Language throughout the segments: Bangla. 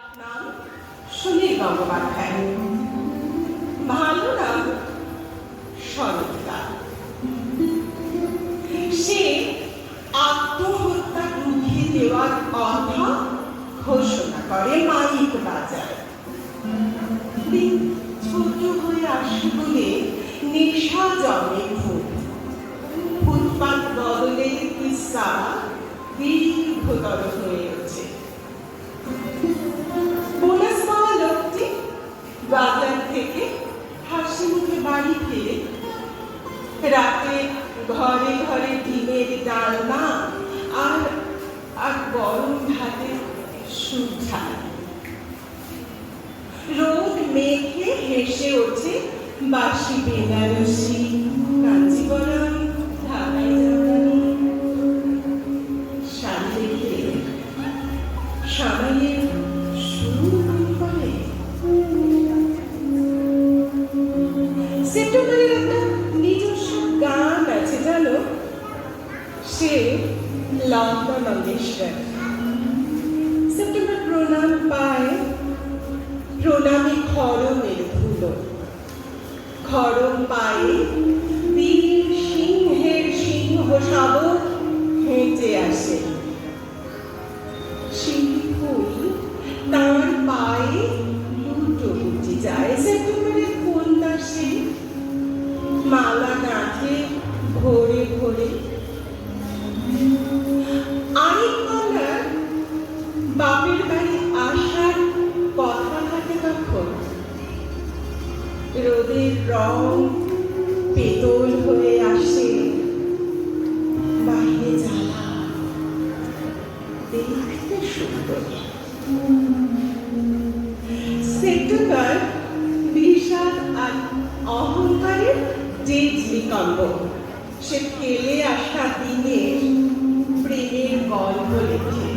নাম সুনীল গঙ্গোপাধ্যায়, ভালো নাম সরলা। সে আত্মহত্যা রুখে দেওয়ার কথা ঘোষণা করে মাইক বাজায়। দিন ছোট হয়ে আসে বলে নেশা জমে খুব, ফুটপাত বদলে কিস্সা দীর্ঘতর হয়ে ওঠে। বোনাস পাওয়া লোকটি বাজার থেকে হাসি মুখে বাড়ি ফিরে রাতে ঘরে ঘরে ডিমের ডালনা আর গরম ভাতে সুঝা। রোদ মেঘে হেসে ওঠে বাসি বেনারসি, কাঞ্জিবরম, ঢাকাই জামদানি শাড়ি রেখে সামাইয়ের শুরু করে। সেপ্টেম্বরের একটা নিজস্ব গান আছে জানো, সে লতা মঙ্গেশকর। সেপ্টেম্বর প্রণাম পায়, প্রণামে খড়মের ধুলো, খড়ম পায়ে বীর সিংহের সিংহ শাবক হেঁটে আসে। ফুল তার পায়ে লুটো উঠে যায়। সেপ্টেম্বরের কন্যা সে মালা গাঁথে ভোরে ভোরে। আরেক কন্যার বাপের বাড়ি আসার কথা থাকে তখন। রোদের রং পেতল হয়ে আসে, বাইরে জ্বালা, দেখতে সুন্দর। সেপ্টেম্বর বিষাদ আর অহংকারের জেজলিকম্ব। সে ফেলে আসা দিনের প্রেমের গল্প লেখে।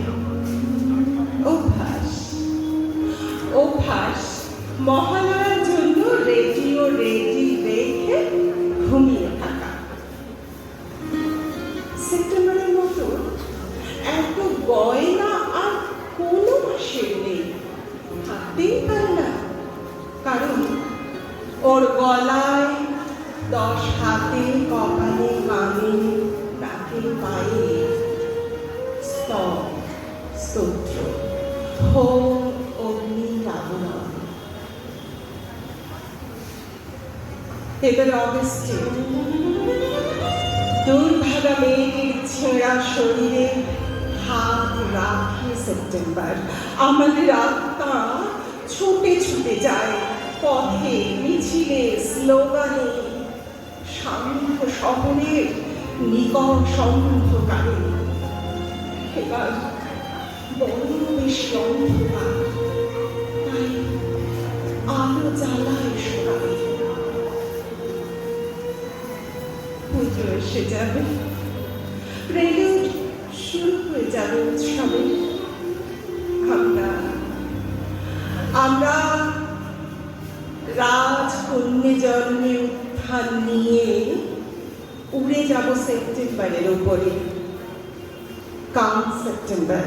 অভ্যাস মহালয়ার জন্য রেডিও রেডি রেখে ঘুমিয়ে থাকা। সেপ্টেম্বরের মতো এত গয়না আর কোনো মাসের নেই, থাকতেই পারে না, কারণ ওর গলায় 10 হাতে, কপালে, কানে, নাকে, পায়ে স্তোত্র, হোম, অগ্নি, আবরণ। এবার অগস্টে দুর্ভাগা মেয়েটির ছেঁড়া শরীরে হাত রাখে সেপ্টেম্বর। আমাদের আত্মা ছুটে ছুটে যায় পথে, মিছিলে, স্লোগানে, শান্ত শহরের নিকট অন্ধকারে। এবার বড় বেশি অন্ধকার, তাই আলো জ্বালায় সবাই। পুজো এসে যাবে, প্রেলুড শুরু হয়ে যাবে উৎসবে। আমরা রাজকন্যে জন্মে উত্থান নিয়ে উড়ে যাব সেপ্টেম্বরের উপরে। কাম সেপ্টেম্বর।